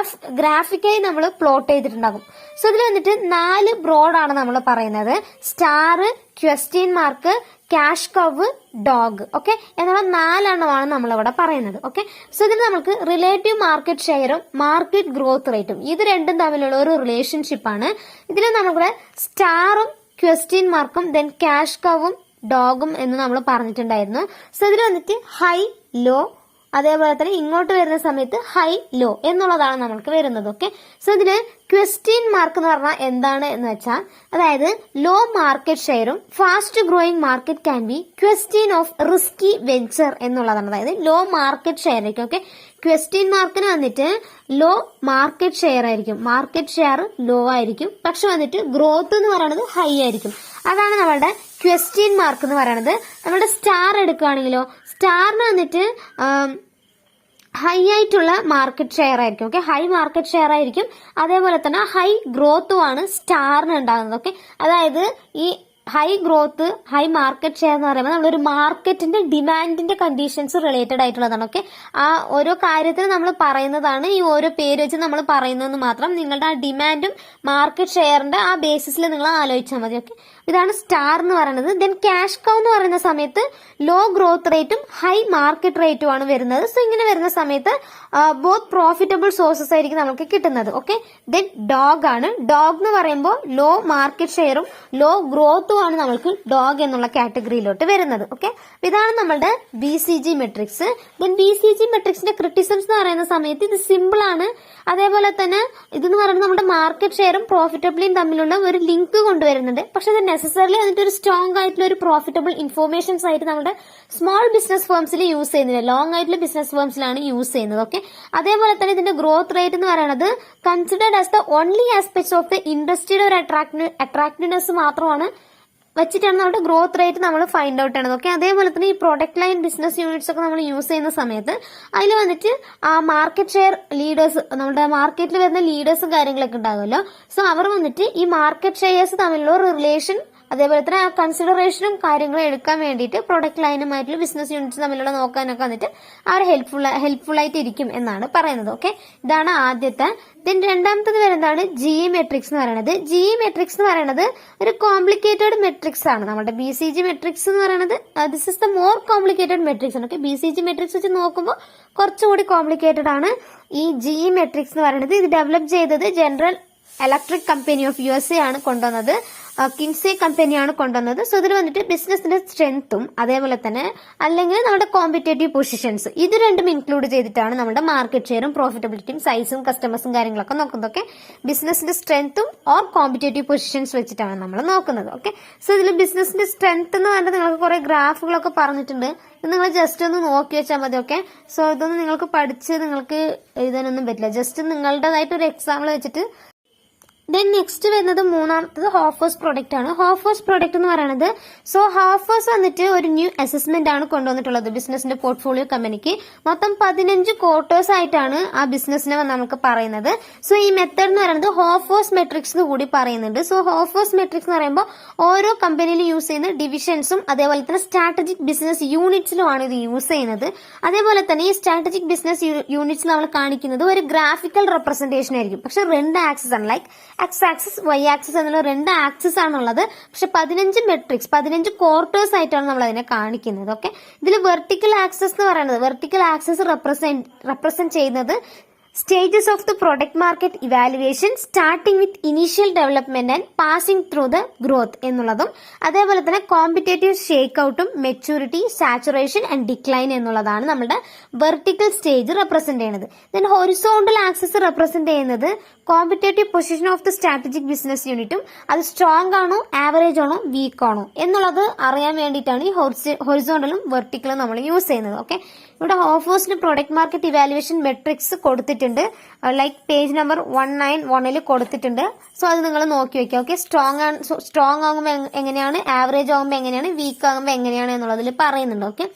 ഗ്രാഫിക്കായി നമ്മൾ പ്ലോട്ട് ചെയ്തിട്ടുണ്ടാകും. സോ ഇതിൽ വന്നിട്ട് 4 ബ്രോഡാണ് നമ്മൾ പറയുന്നത്: star, question mark, cash curve, dog. Okay, എന്നുള്ള 4 എണ്ണമാണ് നമ്മളിവിടെ പറയുന്നത്. ഓക്കെ, സോ ഇതിൽ നമുക്ക് റിലേറ്റീവ് മാർക്കറ്റ് ഷെയറും മാർക്കറ്റ് ഗ്രോത്ത് റേറ്റും ഇത് രണ്ടും തമ്മിലുള്ള ഒരു റിലേഷൻഷിപ്പാണ്. ഇതിൽ നമ്മുടെ സ്റ്റാറും ക്വസ്റ്റ്യൻ മാർക്കും ദെൻ ക്യാഷ് കവും ഡോഗും എന്ന് നമ്മൾ പറഞ്ഞിട്ടുണ്ടായിരുന്നു. സോ ഇതിൽ വന്നിട്ട് ഹൈ, ലോ, അതേപോലെ തന്നെ ഇങ്ങോട്ട് വരുന്ന സമയത്ത് ഹൈ, ലോ എന്നുള്ളതാണ് നമ്മൾക്ക് വരുന്നത്. ഓക്കെ, സോ ഇതില് ക്വസ്റ്റ്യൻ മാർക്ക് എന്ന് പറഞ്ഞാൽ എന്താണ് എന്ന് വെച്ചാൽ, അതായത് ലോ മാർക്കറ്റ് ഷെയറും fast growing market can be question of risky venture എന്നുള്ളതാണ്. അതായത് ലോ മാർക്കറ്റ് ഷെയർ ആയിരിക്കും. ഓക്കെ, ക്വസ്റ്റ്യൻ മാർക്കിന് വന്നിട്ട് ലോ മാർക്കറ്റ് ഷെയർ ആയിരിക്കും, മാർക്കറ്റ് ഷെയർ ലോ ആയിരിക്കും, പക്ഷെ വന്നിട്ട് ഗ്രോത്ത് എന്ന് പറയുന്നത് ഹൈ ആയിരിക്കും. അതാണ് നമ്മളുടെ ക്വസ്റ്റ്യൻ മാർക്ക് എന്ന് പറയുന്നത്. നമ്മുടെ സ്റ്റാർ എടുക്കുകയാണെങ്കിലോ, സ്റ്റാറിന് വന്നിട്ട് ഹൈ ആയിട്ടുള്ള മാർക്കറ്റ് ഷെയർ ആയിരിക്കും. ഓക്കെ, ഹൈ മാർക്കറ്റ് ഷെയർ ആയിരിക്കും. അതേപോലെ തന്നെ ഹൈ ഗ്രോത്തും ആണ് സ്റ്റാറിന് ഉണ്ടാകുന്നത്. ഓക്കെ, അതായത് ഈ high growth, high market share എന്ന് പറയുമ്പോൾ നമ്മളൊരു മാർക്കറ്റിന്റെ ഡിമാൻഡിന്റെ കണ്ടീഷൻസ് റിലേറ്റഡ് ആയിട്ടുള്ളതാണ്. ഓക്കെ, ആ ഓരോ കാര്യത്തിന് നമ്മൾ പറയുന്നതാണ്, ഈ ഓരോ പേര് വെച്ച് നമ്മൾ പറയുന്നതെന്ന് മാത്രം. നിങ്ങളുടെ ആ ഡിമാൻഡും മാർക്കറ്റ് ഷെയറിന്റെ ആ ബേസിസിൽ നിങ്ങൾ ആലോചിച്ചാൽ മതി. ഓക്കെ, ഇതാണ് സ്റ്റാർ എന്ന് പറയുന്നത്. ദെൻ ക്യാഷ് കൗ എന്ന് പറയുന്ന സമയത്ത് ലോ ഗ്രോത്ത് റേറ്റും ഹൈ മാർക്കറ്റ് റേറ്റും ആണ് വരുന്നത്. സോ ഇങ്ങനെ വരുന്ന സമയത്ത് ബോത്ത് പ്രോഫിറ്റബിൾ സോഴ്സസ് ആയിരിക്കും നമുക്ക് കിട്ടുന്നത്. ഓക്കെ, ദെൻ ഡോഗ് ആണ്. ഡോഗ് എന്ന് പറയുമ്പോൾ ലോ മാർക്കറ്റ് ഷെയറും ലോ ഗ്രോത്തും ആണ് നമ്മൾക്ക് ഡോഗ് എന്നുള്ള കാറ്റഗറിയിലോട്ട് വരുന്നത്. ഓക്കെ, ഇതാണ് നമ്മളുടെ BCG മെട്രിക്സ്. ദെൻ BCG മെട്രിക്സിന്റെ ക്രിറ്റിസിംസ് എന്ന് പറയുന്ന സമയത്ത് ഇത് സിമ്പിൾ ആണ്. അതേപോലെ തന്നെ ഇതെന്ന് പറയുന്നത് നമ്മുടെ മാർക്കറ്റ് ഷെയറും പ്രോഫിറ്റബിളിയും തമ്മിലുള്ള ഒരു ലിങ്ക് കൊണ്ടുവരുന്നുണ്ട്. പക്ഷെ ഇത് നെസസറിലി അതിന്റെ ഒരു സ്ട്രോങ് ആയിട്ടുള്ള ഒരു പ്രോഫിറ്റബിൾ ഇൻഫോർമേഷൻസ് ആയിട്ട് നമ്മുടെ സ്മോൾ ബിസിനസ് ഫേംസിൽ യൂസ് ചെയ്യുന്നില്ല, ലോങ് ആയിട്ടുള്ള ബിസിനസ് ഫേംസിലാണ് യൂസ് ചെയ്യുന്നത്. ഓക്കെ, അതേപോലെ തന്നെ ഇതിന്റെ ഗ്രോത്ത് റേറ്റ് എന്ന് പറയുന്നത് considered as the only aspects of the ഇൻഡസ്ട്രിയുടെ ഒരു അട്രാക്റ്റീവ്നെസ് മാത്രമാണ് വെച്ചിട്ടാണ് നമ്മുടെ ഗ്രോത്ത് റേറ്റ് നമ്മൾ ഫൈൻഡ് ഔട്ട് ചെയ്യണത്. ഓക്കെ, അതേപോലെ തന്നെ ഈ പ്രൊഡക്റ്റ് ലൈൻ ബിസിനസ് യൂണിറ്റ്സ് ഒക്കെ നമ്മൾ യൂസ് ചെയ്യുന്ന സമയത്ത് അതിൽ വന്നിട്ട് ആ മാർക്കറ്റ് ഷെയർ ലീഡേഴ്സ്, നമ്മുടെ മാർക്കറ്റിൽ വരുന്ന ലീഡേഴ്സും കാര്യങ്ങളൊക്കെ ഉണ്ടാകുമല്ലോ. സോ അവർ വന്നിട്ട് ഈ മാർക്കറ്റ് ഷെയർസ് തമ്മിലുള്ള ഒരു റിലേഷൻ, അതേപോലെ തന്നെ ആ കൺസിഡറേഷനും കാര്യങ്ങളും എടുക്കാൻ വേണ്ടിയിട്ട് പ്രൊഡക്റ്റ് ലൈനുമായിട്ടുള്ള ബിസിനസ് യൂണിറ്റ്സ് തമ്മിലുള്ള നോക്കാനൊക്കെ വന്നിട്ട് അവർ ഹെൽപ്ഫുൾ ആയിട്ട് ഇരിക്കും എന്നാണ് പറയുന്നത്. ഓക്കെ, ഇതാണ് ആദ്യത്തെ. ദെൻ രണ്ടാമത്തത് വരുന്നതാണ് GE മെട്രിക്സ് എന്ന് പറയുന്നത്. GE മെട്രിക്സ് എന്ന് പറയുന്നത് ഒരു കോംപ്ലിക്കേറ്റഡ് മെട്രിക്സ് ആണ്. നമ്മുടെ BCG മെട്രിക്സ് എന്ന് പറയുന്നത് this is the more complicated matrix ആണ്. ഓക്കെ, BCG മെട്രിക്സ് വെച്ച് നോക്കുമ്പോൾ കുറച്ചുകൂടി കോംപ്ലിക്കേറ്റഡ് ആണ് ഈ GE മെട്രിക്സ് എന്ന് പറയുന്നത്. ഇത് ഡെവലപ്പ് ചെയ്തത് general electric company of USA ആണ് കൊണ്ടുവന്നത്, കിൻസെ കമ്പനിയാണ് കൊണ്ടുവന്നത്. സോ ഇതിൽ വന്നിട്ട് ബിസിനസിന്റെ സ്ട്രെങ്ത്തും അതേപോലെ തന്നെ അല്ലെങ്കിൽ നമ്മുടെ കോമ്പറ്റേറ്റീവ് പൊസിഷൻസ് ഇത് രണ്ടും ഇൻക്ലൂഡ് ചെയ്തിട്ടാണ് നമ്മുടെ മാർക്കറ്റ് ഷെയറും പ്രോഫിറ്റബിലിറ്റിയും സൈസും കസ്റ്റമേഴ്സും കാര്യങ്ങളൊക്കെ നോക്കുന്നതൊക്കെ ബിസിനസിന്റെ സ്ട്രെങ്ത്തും ഓർ കോമ്പറ്റേറ്റീവ് പൊസിഷൻസ് വെച്ചിട്ടാണ് നമ്മൾ നോക്കുന്നത്. ഓക്കെ, സോ ഇതിൽ ബിസിനസിന്റെ സ്ട്രെങ്ത് എന്ന് പറഞ്ഞാൽ നിങ്ങൾക്ക് കുറെ ഗ്രാഫുകളൊക്കെ പറഞ്ഞിട്ടുണ്ട്, ഇത് നിങ്ങൾ ജസ്റ്റ് ഒന്ന് നോക്കി വെച്ചാൽ മതി. ഓക്കെ, സോ ഇതൊന്നും നിങ്ങൾക്ക് പഠിച്ച് നിങ്ങൾക്ക് എഴുതാനൊന്നും പറ്റില്ല, ജസ്റ്റ് നിങ്ങളുടേതായിട്ട് ഒരു എക്സാമ്പിൾ വെച്ചിട്ട്. ദെൻ നെക്സ്റ്റ് വരുന്നത് മൂന്നാമത്തത് ഹോഫേഴ്സ് പ്രൊഡക്റ്റ് ആണ്. ഹോഫേഴ്സ് പ്രൊഡക്റ്റ് എന്ന് പറയുന്നത്, സോ ഹോഫേഴ്സ് വന്നിട്ട് ഒരു ന്യൂ അസസ്മെന്റ് ആണ് കൊണ്ടുവന്നിട്ടുള്ളത് ബിസിനസിന്റെ പോർട്ട്ഫോളിയോ കമ്പനിക്ക്. മൊത്തം 15 ക്വാർട്ടേഴ്സ് ആയിട്ടാണ് ആ ബിസിനസിനെ നമുക്ക് പറയുന്നത്. സോ ഈ മെത്തേഡ് എന്ന് പറയുന്നത് ഹോഫേഴ്സ് മെട്രിക്സ് എന്ന് കൂടി പറയുന്നുണ്ട്. സോ ഹോഫേഴ്സ് മെട്രിക്സ് എന്ന് പറയുമ്പോൾ ഓരോ കമ്പനിയിലും യൂസ് ചെയ്യുന്ന ഡിവിഷൻസും അതേപോലെ തന്നെ സ്ട്രാറ്റജിക് ബിസിനസ് യൂണിറ്റ്സിലുമാണ് ഇത് യൂസ് ചെയ്യുന്നത്. അതേപോലെ തന്നെ ഈ സ്ട്രാറ്റജിക് ബിസിനസ് യൂണിറ്റ്സ് നമ്മൾ കാണിക്കുന്നത് ഒരു ഗ്രാഫിക്കൽ റെപ്രസെന്റേഷൻ ആയിരിക്കും. പക്ഷെ 2 ആക്സിസ് ആണ്, like X axis Y axis എന്നുള്ള 2 ആക്സിസ് ആണുള്ളത്. പക്ഷെ 15 മെട്രിക്സ് 15 ക്വാർട്ടേഴ്സ് ആയിട്ടാണ് നമ്മൾ അതിനെ കാണിക്കുന്നത്. ഓക്കെ, ഇതിൽ വെർട്ടിക്കൽ ആക്സിസ് എന്ന് പറയുന്നത്, വെർട്ടിക്കൽ ആക്സിസ് റെപ്രസെന്റ് ചെയ്യുന്നത് Stages of the product market evaluation starting with initial development and passing through the growth എന്നുള്ളതും അതേപോലെ തന്നെ കോമ്പറ്റേറ്റീവ് ഷേക്ക് ഔട്ടും മെച്യൂരിറ്റി സാച്ചുറേഷൻ ആൻഡ് ഡിക്ലൈൻ എന്നുള്ളതാണ് നമ്മുടെ വെർട്ടിക്കൽ സ്റ്റേജ് റെപ്രസെന്റ് ചെയ്യുന്നത്. ദെൻ ഹൊറിസോണ്ടൽ ആക്സിസ് റെപ്രസെന്റ് ചെയ്യുന്നത് competitive position of the strategic business യൂണിറ്റും അത് സ്ട്രോങ് ആണോ ആവറേജ് ആണോ വീക്ക് ആണോ എന്നുള്ളത് അറിയാൻ വേണ്ടിയിട്ടാണ് ഈ ഹൊറിസോണ്ടലും വെർട്ടിക്കലും നമ്മൾ യൂസ് ചെയ്യുന്നത്. ഓക്കെ, ഇവിടെ ഓഫേഴ്സിന് പ്രൊഡക്റ്റ് മാർക്കറ്റ് ഇവാലുവേഷൻ മെട്രിക്സ് കൊടുത്തിട്ടുണ്ട്, ലൈക്ക് പേജ് നമ്പർ 191 കൊടുത്തിട്ടുണ്ട്. സോ അത് നിങ്ങൾ നോക്കി വെക്കുക. ഓക്കെ, സ്ട്രോങ് ആകുമ്പോൾ എങ്ങനെയാണ്, ആവറേജ് ആകുമ്പോൾ എങ്ങനെയാണ്, വീക്ക് ആകുമ്പോൾ എങ്ങനെയാണ് എന്നുള്ളതിൽ പറയുന്നുണ്ട്. ഓക്കെ,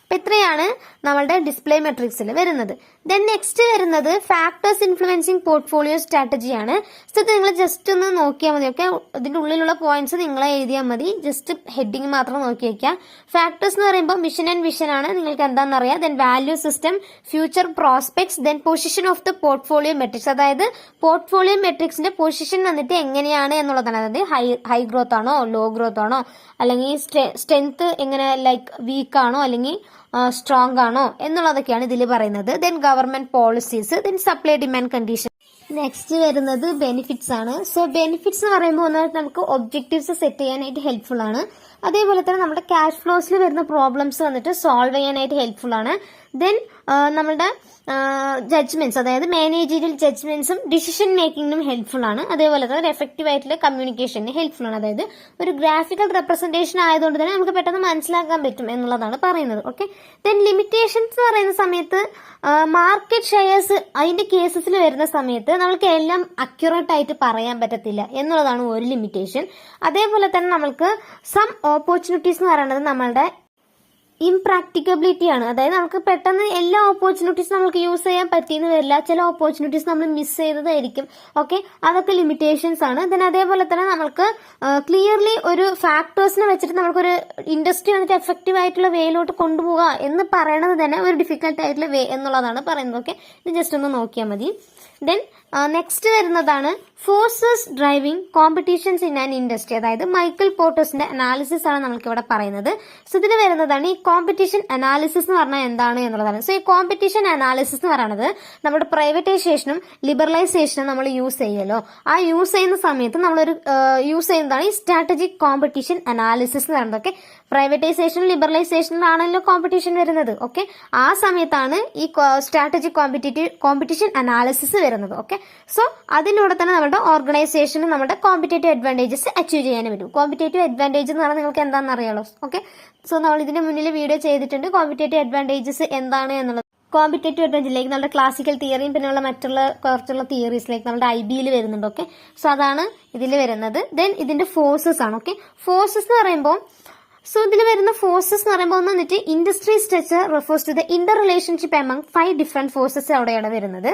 അപ്പൊ ഇത്രയാണ് നമ്മളുടെ ഡിസ്പ്ലേ മെട്രിക്സിൽ വരുന്നത്. ദെൻ നെക്സ്റ്റ് വരുന്നത് ഫാക്ടേഴ്സ് ഇൻഫ്ലുവൻസിങ് പോർട്ട്ഫോളിയോ സ്ട്രാറ്റജിയാണ്. സോ ഇത് നിങ്ങൾ ജസ്റ്റ് ഒന്ന് നോക്കിയാൽ മതി. ഓക്കെ, ഇതിന്റെ ഉള്ളിലുള്ള പോയിന്റ്സ് നിങ്ങൾ എഴുതിയാൽ മതി, ജസ്റ്റ് ഹെഡിങ് മാത്രം നോക്കി വെക്കുക. ഫാക്ടേഴ്സ് എന്ന് പറയുമ്പോൾ മിഷൻ ആൻഡ് വിഷൻ ആണ്, നിങ്ങൾക്ക് എന്താണെന്ന് അറിയാം. Then value system, future prospects, then position of the portfolio matrix, അതായത് പോർട്ട്ഫോളിയോ മെട്രിക്സിന്റെ പൊസിഷൻ വന്നിട്ട് എങ്ങനെയാണ് എന്നുള്ളതാണ്. അതായത് ഹൈ ഗ്രോത്ത് ആണോ ലോ ഗ്രോത്ത് ആണോ, അല്ലെങ്കിൽ സ്ട്രെങ്ത് എങ്ങനെ, ലൈക്ക് വീക്ക് ആണോ അല്ലെങ്കിൽ സ്ട്രോങ് ആണോ എന്നുള്ളതൊക്കെയാണ് ഇതിൽ പറയുന്നത്. Then government policies, then supply demand condition. Next വരുന്നത് ബെനിഫിറ്റ്സ് ആണ്. സോ ബെനിഫിറ്റ്സ് എന്ന് പറയുമ്പോൾ ഒന്നാമത് നമുക്ക് ഒബ്ജക്റ്റീവ്സ് സെറ്റ് ചെയ്യാനായിട്ട് ഹെൽപ്ഫുൾ ആണ്. അതേപോലെ തന്നെ നമ്മുടെ ക്യാഷ് ഫ്ലോസിൽ വരുന്ന പ്രോബ്ലംസ് വന്നിട്ട് സോൾവ് ചെയ്യാനായിട്ട് ഹെൽപ്ഫുൾ ആണ്. ദെൻ നമ്മുടെ ജഡ്ജ്മെന്റ്സ്, അതായത് മാനേജീരിയൽ ജഡ്ജ്മെന്റ്സും ഡിസിഷൻ മേക്കിങ്ങിനും ഹെൽപ്ഫുൾ ആണ്. അതേപോലെ തന്നെ എഫക്റ്റീവ് ആയിട്ടുള്ള കമ്മ്യൂണിക്കേഷന് ഹെൽപ്ഫുൾ ആണ്. അതായത് ഒരു ഗ്രാഫിക്കൽ റെപ്രസെന്റേഷൻ ആയതുകൊണ്ട് തന്നെ നമുക്ക് പെട്ടെന്ന് മനസ്സിലാക്കാൻ പറ്റും എന്നുള്ളതാണ് പറയുന്നത്. ഓക്കെ, ദെൻ ലിമിറ്റേഷൻസ് എന്ന് പറയുന്ന സമയത്ത് മാർക്കറ്റ് ഷെയർസ് അതിന്റെ കേസസിൽ വരുന്ന സമയത്ത് നമ്മൾക്ക് എല്ലാം അക്യുറേറ്റ് ആയിട്ട് പറയാൻ പറ്റത്തില്ല എന്നുള്ളതാണ് ഒരു ലിമിറ്റേഷൻ. അതേപോലെ തന്നെ നമ്മൾക്ക് സം ഓപ്പർച്യൂണിറ്റീസ് എന്ന് പറയുന്നത് നമ്മളുടെ ഇംപ്രാക്ടിക്കബിലിറ്റി ആണ്. അതായത് നമുക്ക് പെട്ടെന്ന് എല്ലാ ഓപ്പർച്യൂണിറ്റീസ് നമുക്ക് യൂസ് ചെയ്യാൻ പറ്റിയെന്ന് വരില്ല, ചില ഓപ്പർച്യൂണിറ്റീസ് നമ്മൾ മിസ് ചെയ്തതായിരിക്കും. ഓക്കെ, അതൊക്കെ ലിമിറ്റേഷൻസ് ആണ്. ദെൻ അതേപോലെ തന്നെ നമുക്ക് ക്ലിയർലി ഒരു ഫാക്ടേഴ്സിനെ വെച്ചിട്ട് നമുക്കൊരു ഇൻഡസ്ട്രി വന്നിട്ട് എഫക്റ്റീവ് ആയിട്ടുള്ള വേയിലോട്ട് കൊണ്ടുപോകുക എന്ന് പറയണത് തന്നെ ഒരു ഡിഫിക്കൽട്ട് ആയിട്ടുള്ള വേ എന്നുള്ളതാണ് പറയുന്നത്. ഓക്കെ, ഇത് ജസ്റ്റ് ഒന്ന് നോക്കിയാൽ മതി. ദെൻ നെക്സ്റ്റ് വരുന്നതാണ് forces driving competitions in an industry, അതായത് മൈക്കൽ പോർട്ടേഴ്സിന്റെ അനാലിസിസ് ആണ് നമുക്ക് ഇവിടെ പറയുന്നത്. സോ ഇതിൽ വരുന്നതാണ് ഈ കോമ്പറ്റീഷൻ അനാലിസിസ് എന്ന് പറഞ്ഞാൽ എന്താണ് എന്നുള്ളതാണ്. സോ ഈ കോമ്പറ്റീഷൻ അനാലിസിസ് എന്ന് പറയുന്നത് നമ്മുടെ പ്രൈവറ്റൈസേഷനും ലിബറലൈസേഷനും നമ്മൾ യൂസ് ചെയ്യുമല്ലോ, ആ യൂസ് ചെയ്യുന്ന സമയത്ത് നമ്മളൊരു യൂസ് ചെയ്യുന്നതാണ് ഈ സ്ട്രാറ്റജിക് കോമ്പറ്റീഷൻ അനാലിസിസ് എന്ന് പറയുന്നത്. ഓക്കെ, പ്രൈവറ്റൈസേഷനും ലിബറലൈസേഷനിലാണല്ലോ കോമ്പറ്റീഷൻ വരുന്നത്. ഓക്കെ, ആ സമയത്താണ് ഈ സ്ട്രാറ്റജിക് കോമ്പറ്റീഷൻ അനാലിസിസ് വരുന്നത്. ഓക്കെ, സോ അതിലൂടെ തന്നെ നമ്മുടെ ഓർഗനൈസേഷന് നമ്മുടെ കോമ്പറ്റേറ്റീവ് അഡ്വാൻറ്റേജസ് അച്ചീവ് ചെയ്യാൻ പറ്റും. കോമ്പറ്റേറ്റീവ് അഡ്വാൻറ്റേജ് എന്ന് പറഞ്ഞാൽ നിങ്ങൾക്ക് എന്താണെന്ന് അറിയാലോ. ഓക്കെ, സോ നമ്മൾ ഇതിന് മുന്നിൽ വീഡിയോ ചെയ്തിട്ടുണ്ട് കോമ്പറ്റേറ്റീവ് അഡ്വാൻറ്റേജസ് എന്താണ് എന്നുള്ളത്. കോമ്പറ്റേറ്റീവ് അഡ്വാൻറ്റേജിലേക്ക് നമ്മുടെ ക്ലാസിക്കൽ തിയറിയും പിന്നെയുള്ള മറ്റുള്ള കുറച്ചുള്ള തിയറീസിലേക്ക് നമ്മുടെ IB വരുന്നുണ്ട്. ഓക്കെ, സോ അതാണ് ഇതിൽ വരുന്നത്. ദെൻ ഇതിന്റെ ഫോഴ്സസ് ആണ്. ഓക്കെ, ഫോഴ്സസ് എന്ന് പറയുമ്പോൾ സോ ഇതിൽ വരുന്ന ഫോഴ്സസ് എന്ന് പറയുമ്പോൾ ഒന്ന് വന്നിട്ട് industry structure refers to the interrelationship among 5 different forces അവിടെയാണ് വരുന്നത്.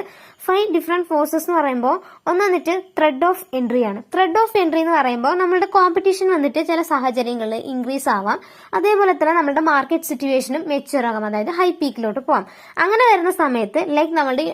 5 ഡിഫറെന്റ് ഫോഴ്സസ് എന്ന് പറയുമ്പോൾ ഒന്ന് വന്നിട്ട് ത്രെഡ് ഓഫ് എൻട്രി ആണ്. ത്രെഡ് ഓഫ് എൻട്രി എന്ന് പറയുമ്പോൾ നമ്മുടെ കോമ്പറ്റീഷൻ വന്നിട്ട് ചില സാഹചര്യങ്ങളിൽ ഇൻക്രീസ് ആവാം, അതേപോലെ തന്നെ നമ്മുടെ മാർക്കറ്റ് സിറ്റുവേഷനും മെച്യൂർ ആകാം, അതായത് ഹൈ പീക്കിലോട്ട് പോവാം. അങ്ങനെ വരുന്ന സമയത്ത് ലൈക്ക് നമ്മുടെ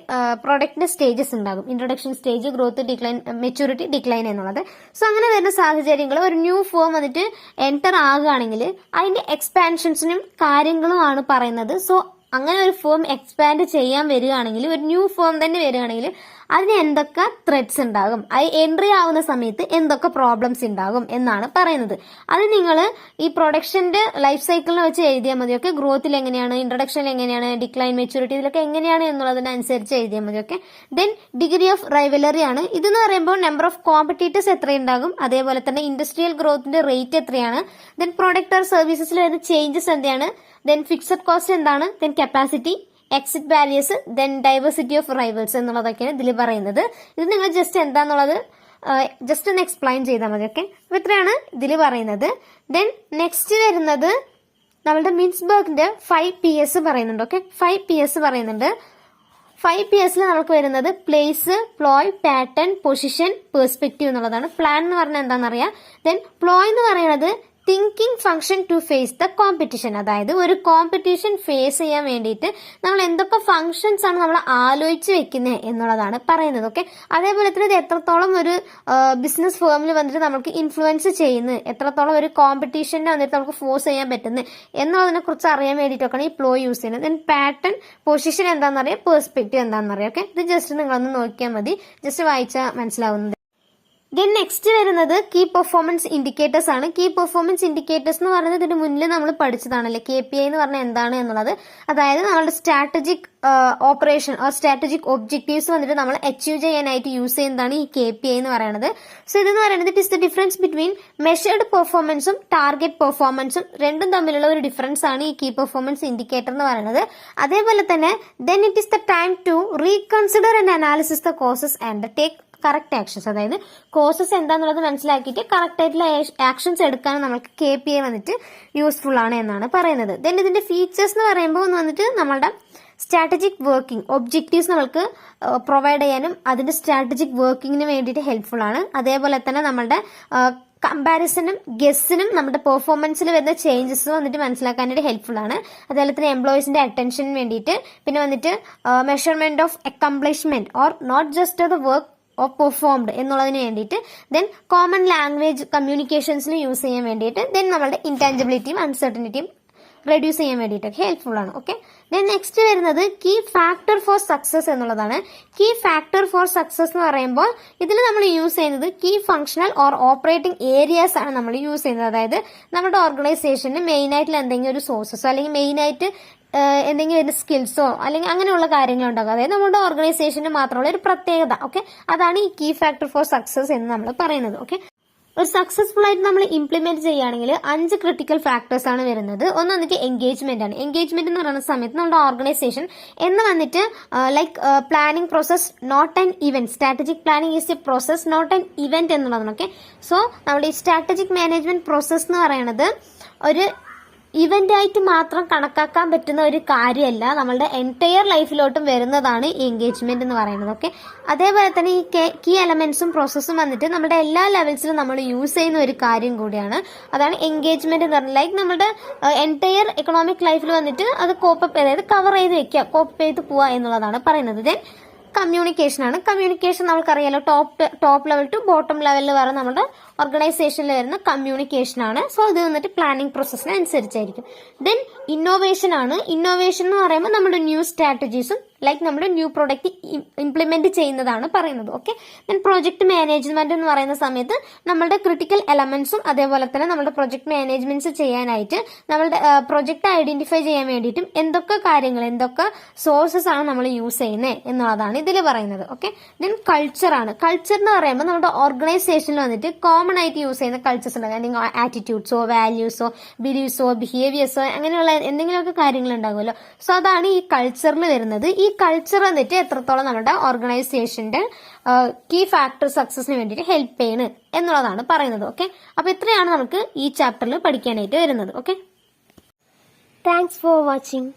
പ്രൊഡക്റ്റിന്റെ സ്റ്റേജസ് ഉണ്ടാകും, introduction stage, growth, decline, maturity, decline എന്നുള്ളത്. സോ അങ്ങനെ വരുന്ന സാഹചര്യങ്ങൾ ഒരു ന്യൂ ഫോം വന്നിട്ട് എൻറ്റർ ആകുകയാണെങ്കിൽ അതിന്റെ എക്സ്പാൻഷൻസിനും കാര്യങ്ങളുമാണ് പറയുന്നത്. സോ അങ്ങനെ ഒരു ഫോം എക്സ്പാൻഡ് ചെയ്യാൻ വരികയാണെങ്കിൽ, ഒരു ന്യൂ ഫോം തന്നെ വരികയാണെങ്കിൽ അതിന് എന്തൊക്കെ ത്രെഡ്സ് ഉണ്ടാകും, അത് എൻട്രി ആവുന്ന സമയത്ത് എന്തൊക്കെ പ്രോബ്ലംസ് ഉണ്ടാകും എന്നാണ് പറയുന്നത്. അത് നിങ്ങൾ ഈ പ്രൊഡക്ഷന്റെ ലൈഫ് സൈക്കിളിനെ വെച്ച് എഴുതിയാൽ മതി. ഓക്കെ, ഗ്രോത്തിൽ എങ്ങനെയാണ്, ഇൻട്രൊഡക്ഷനിൽ എങ്ങനെയാണ്, ഡിക്ലൈൻ, മെച്യൂരിറ്റി ഇതിലൊക്കെ എങ്ങനെയാണ് എന്നുള്ളതിനനുസരിച്ച് എഴുതിയാൽ മതി. Okay, then degree of rivalry ആണ്. ഇതെന്ന് പറയുമ്പോൾ നമ്പർ ഓഫ് കോമ്പറ്റീറ്റേഴ്സ് എത്രയുണ്ടാകും, അതേപോലെ തന്നെ ഇൻഡസ്ട്രിയൽ ഗ്രോത്തിന്റെ റേറ്റ് എത്രയാണ്, ദെൻ പ്രൊഡക്റ്റ് ഓർ സർവീസസിൽ വരുന്ന ചേഞ്ചസ് എന്താണ്, ദെൻ ഫിക്സഡ് കോസ്റ്റ് എന്താണ്, then capacity, exit barriers, then diversity of rivals എന്നുള്ളതൊക്കെയാണ് ഇതിൽ പറയുന്നത്. ഇത് നിങ്ങൾ ജസ്റ്റ് എന്താന്നുള്ളത് ജസ്റ്റ് ഒന്ന് എക്സ്പ്ലെയിൻ ചെയ്താൽ മതി. ഓക്കെ, അപ്പൊ ഇത്രയാണ് ഇതിൽ പറയുന്നത്. ദെൻ നെക്സ്റ്റ് വരുന്നത് നമ്മളുടെ മിൻസ്ബർഗിന്റെ 5 Ps പറയുന്നുണ്ട്. ഓക്കെ, 5 Ps പറയുന്നുണ്ട്. 5 Ps നമുക്ക് വരുന്നത് plan, ploy, pattern, position, perspective എന്നുള്ളതാണ്. പ്ലാൻ എന്ന് പറഞ്ഞാൽ എന്താണെന്നറിയാം. ദെൻ പ്ലോയ് എന്ന് പറയുന്നത് thinking function to face the competition. അതായത് ഒരു കോമ്പറ്റീഷൻ ഫേസ് ചെയ്യാൻ വേണ്ടിയിട്ട് നമ്മൾ എന്തൊക്കെ ഫംഗ്ഷൻസ് ആണ് നമ്മൾ ആലോചിച്ച് വെക്കുന്നത് എന്നുള്ളതാണ് പറയുന്നത്. ഓക്കെ, അതേപോലെ തന്നെ ഇത് എത്രത്തോളം ഒരു ബിസിനസ് ഫേമിൽ വന്നിട്ട് നമുക്ക് ഇൻഫ്ലുവൻസ് ചെയ്യുന്നത്, എത്രത്തോളം ഒരു കോമ്പറ്റീഷനെ വന്നിട്ട് നമുക്ക് ഫോഴ്സ് ചെയ്യാൻ പറ്റുന്നത് എന്നുള്ളതിനെ കുറിച്ച് അറിയാൻ വേണ്ടിയിട്ടൊക്കെയാണ് ഈ പ്ലോ യൂസ് ചെയ്യുന്നത്. ദെൻ പാറ്റേൺ, പൊസിഷൻ എന്താണെന്നറിയാം, പെർസ്പെക്റ്റീവ് എന്താണെന്നറിയാം. ഓക്കെ, ഇത് ജസ്റ്റ് നിങ്ങളൊന്ന് നോക്കിയാൽ മതി, ജസ്റ്റ് വായിച്ചാൽ മനസ്സിലാവുന്നത്. ദെൻ നെക്സ്റ്റ് വരുന്നത് കീ പെർഫോമൻസ് ഇൻഡിക്കേറ്റേഴ്സ് ആണ്. കീ പെർഫോമൻസ് ഇൻഡിക്കേറ്റേഴ്സ് എന്ന് പറയുന്നത് ഇതിന് മുന്നിൽ നമ്മൾ പഠിച്ചതാണല്ലേ, KPI എന്ന് പറഞ്ഞാൽ എന്താണ് എന്നുള്ളത്. അതായത് നമ്മുടെ strategic operation or strategic objectives വന്നിട്ട് നമ്മൾ അച്ചീവ് ചെയ്യാനായിട്ട് യൂസ് ചെയ്യുന്നതാണ് ഈ KPI എന്ന് പറയുന്നത്. സോ ഇതെന്ന് പറയുന്നത് it is the difference between measured പെർഫോമൻസും ടാർഗറ്റ് പെർഫോമൻസും, രണ്ടും തമ്മിലുള്ള ഒരു ഡിഫറൻസ് ആണ് ഈ കീ പെർഫോമൻസ് ഇൻഡിക്കേറ്റർ എന്ന് പറയുന്നത്. അതേപോലെ തന്നെ then it is the time to reconsider and analysis the causes and take correct actions. അതായത് കോസസ് എന്താന്നുള്ളത് മനസ്സിലാക്കിയിട്ട് കറക്റ്റ് ആയിട്ടുള്ള ആക്ഷൻസ് എടുക്കാൻ നമുക്ക് KPI വന്നിട്ട് യൂസ്ഫുൾ ആണ് എന്നാണ് പറയുന്നത്. ദെൻ ഇതിന്റെ ഫീച്ചേഴ്സ് എന്ന് പറയുമ്പോൾ ഒന്ന് വന്നിട്ട് നമ്മളുടെ സ്ട്രാറ്റജിക് വർക്കിംഗ് ഒബ്ജക്റ്റീവ്സ് നമ്മൾക്ക് പ്രൊവൈഡ് ചെയ്യാനും അതിന്റെ സ്ട്രാറ്റജിക് വർക്കിങ്ങിന് വേണ്ടിയിട്ട് ഹെൽപ്ഫുൾ ആണ്. അതേപോലെ തന്നെ നമ്മളുടെ കമ്പാരിസണും ഗസ്സിനും നമ്മുടെ പെർഫോമൻസിൽ വരുന്ന ചേഞ്ചസ് വന്നിട്ട് മനസ്സിലാക്കാനായിട്ട് ഹെൽപ്ഫുൾ ആണ്. അതേപോലെ തന്നെ എംപ്ലോയീസിന്റെ അറ്റൻഷന് വേണ്ടിയിട്ട്, പിന്നെ വന്നിട്ട് measurement of accomplishment or not just the work of performed എന്നുള്ളതിന് വേണ്ടിയിട്ട്, ദെൻ കോമൺ ലാംഗ്വേജ് കമ്മ്യൂണിക്കേഷൻസിൽ യൂസ് ചെയ്യാൻ വേണ്ടിയിട്ട്, ദെൻ നമ്മളുടെ ഇൻടാഞ്ചിബിലിറ്റിയും അൺസർട്ടനിറ്റിയും റെഡ്യൂസ് ചെയ്യാൻ വേണ്ടിയിട്ടൊക്കെ ഹെൽപ്ഫുൾ ആണ്. ഓക്കെ, ദെൻ നെക്സ്റ്റ് വരുന്നത് കീ ഫാക്ടർ ഫോർ സക്സസ് എന്നുള്ളതാണ്. കീ ഫാക്ടർ ഫോർ സക്സസ് എന്ന് പറയുമ്പോൾ ഇതിൽ നമ്മൾ യൂസ് ചെയ്യുന്നത് key functional or operating areas ആണ് നമ്മൾ യൂസ് ചെയ്യുന്നത്. അതായത് നമ്മുടെ ഓർഗനൈസേഷന് മെയിൻ ആയിട്ടുള്ള എന്തെങ്കിലും ഒരു സോഴ്സസോ അല്ലെങ്കിൽ മെയിൻ ആയിട്ട് എന്തെങ്കിലും ഒരു സ്കിൽസോ അല്ലെങ്കിൽ അങ്ങനെയുള്ള കാര്യങ്ങളുണ്ടാകും. അതായത് നമ്മുടെ ഓർഗനൈസേഷന് മാത്രമുള്ള ഒരു പ്രത്യേകത. ഓക്കെ, അതാണ് ഈ കീ ഫാക്ടർ ഫോർ സക്സസ് എന്ന് നമ്മൾ പറയുന്നത്. ഓക്കെ, ഒരു സക്സസ്ഫുൾ ആയിട്ട് നമ്മൾ ഇംപ്ലിമെന്റ് ചെയ്യുകയാണെങ്കിൽ 5 ക്രിട്ടിക്കൽ ഫാക്ടേഴ്സ് ആണ് വരുന്നത്. ഒന്ന് വന്നിട്ട് എൻഗേജ്മെന്റ് ആണ്. എൻഗേജ്മെന്റ് എന്ന് പറയുന്ന സമയത്ത് നമ്മുടെ ഓർഗനൈസേഷൻ എന്ന് വന്നിട്ട് like planning process not an event. Strategic planning is a process not an event എന്നുള്ളതാണ്. ഓക്കെ, സോ നമ്മുടെ ഈ സ്ട്രാറ്റജിക് മാനേജ്മെന്റ് പ്രോസസ് എന്ന് പറയുന്നത് ഒരു ഇവന്റ് ആയിട്ട് മാത്രം കണക്കാക്കാൻ പറ്റുന്ന ഒരു കാര്യമല്ല, നമ്മളുടെ എൻറ്റയർ ലൈഫിലോട്ടും വരുന്നതാണ് ഈ എൻഗേജ്മെന്റ് എന്ന് പറയുന്നത്. ഓക്കെ, അതേപോലെ തന്നെ ഈ കീ എലമെന്റ്സും പ്രോസസ്സും വന്നിട്ട് നമ്മുടെ എല്ലാ ലെവൽസിലും നമ്മൾ യൂസ് ചെയ്യുന്ന ഒരു കാര്യം കൂടിയാണ്. അതാണ് എൻഗേജ്മെന്റ് എന്ന് പറയുന്നത്. ലൈക്ക് നമ്മുടെ എൻറ്റയർ എക്കണോമിക് ലൈഫിൽ വന്നിട്ട് അത് കോപ്പപ്പ്, അതായത് കവർ ചെയ്ത് വെക്കുക, കോപ്പ് ചെയ്ത് പോവുക എന്നുള്ളതാണ് പറയുന്നത്. ദെൻ കമ്മ്യൂണിക്കേഷൻ ആണ്. കമ്മ്യൂണിക്കേഷൻ നമുക്കറിയാലോ, ടോപ്പ് ലെവൽ ടു ബോട്ടം ലെവലിൽ വരെ നമ്മുടെ ഓർഗനൈസേഷനിൽ വരുന്ന കമ്മ്യൂണിക്കേഷൻ ആണ്. സോ ഇത് വന്നിട്ട് പ്ലാനിംഗ് പ്രോസസ്സിന് അനുസരിച്ചായിരിക്കും. ദെൻ ഇന്നോവേഷൻ ആണ്. ഇന്നോവേഷൻ എന്ന് പറയുമ്പോൾ നമ്മുടെ ന്യൂ സ്ട്രാറ്റജീസും ലൈക്ക് നമ്മുടെ ന്യൂ പ്രൊഡക്റ്റ് ഇംപ്ലിമെന്റ് ചെയ്യുന്നതാണ് പറയുന്നത്. ഓക്കെ, ദെൻ പ്രൊജക്ട് മാനേജ്മെന്റ് എന്ന് പറയുന്ന സമയത്ത് നമ്മളുടെ ക്രിട്ടിക്കൽ എലമെന്റ്സും അതേപോലെ തന്നെ നമ്മുടെ പ്രൊജക്ട് മാനേജ്മെന്റ്സ് ചെയ്യാനായിട്ട് നമ്മളുടെ പ്രൊജക്ട് ഐഡന്റിഫൈ ചെയ്യാൻ വേണ്ടിയിട്ടും എന്തൊക്കെ കാര്യങ്ങൾ, എന്തൊക്കെ സോഴ്സസ് ആണ് നമ്മൾ യൂസ് ചെയ്യുന്നത് എന്നുള്ളതാണ് ഇതിൽ പറയുന്നത്. ഓക്കെ, ദെൻ കൾച്ചർ ആണ്. കൾച്ചർ എന്ന് പറയുമ്പോൾ നമ്മുടെ ഓർഗനൈസേഷനിൽ വന്നിട്ട് കോമൺ ആയിട്ട് യൂസ് ചെയ്യുന്ന കൾച്ചേഴ്സ് ഉണ്ട്. അല്ലെങ്കിൽ ആറ്റിറ്റ്യൂഡ്സോ വാല്യൂസോ ബിലീവ്സോ ബിഹേവിയേഴ്സോ അങ്ങനെയുള്ള എന്തെങ്കിലുമൊക്കെ കാര്യങ്ങൾ ഉണ്ടാകുമല്ലോ. സോ അതാണ് ഈ കൾച്ചറിൽ വരുന്നത്. ഈ കൾച്ചർ വന്നിട്ട് എത്രത്തോളം നമ്മുടെ ഓർഗനൈസേഷന്റെ കീ ഫാക്ടർ സക്സസിന് വേണ്ടിയിട്ട് ഹെൽപ്പ് ചെയ്യണ് എന്നുള്ളതാണ് പറയുന്നത്. ഓക്കെ, അപ്പൊ ഇത്രയാണ് നമുക്ക് ഈ ചാപ്റ്ററിൽ പഠിക്കാനായിട്ട് വരുന്നത്. Okay, thanks for watching.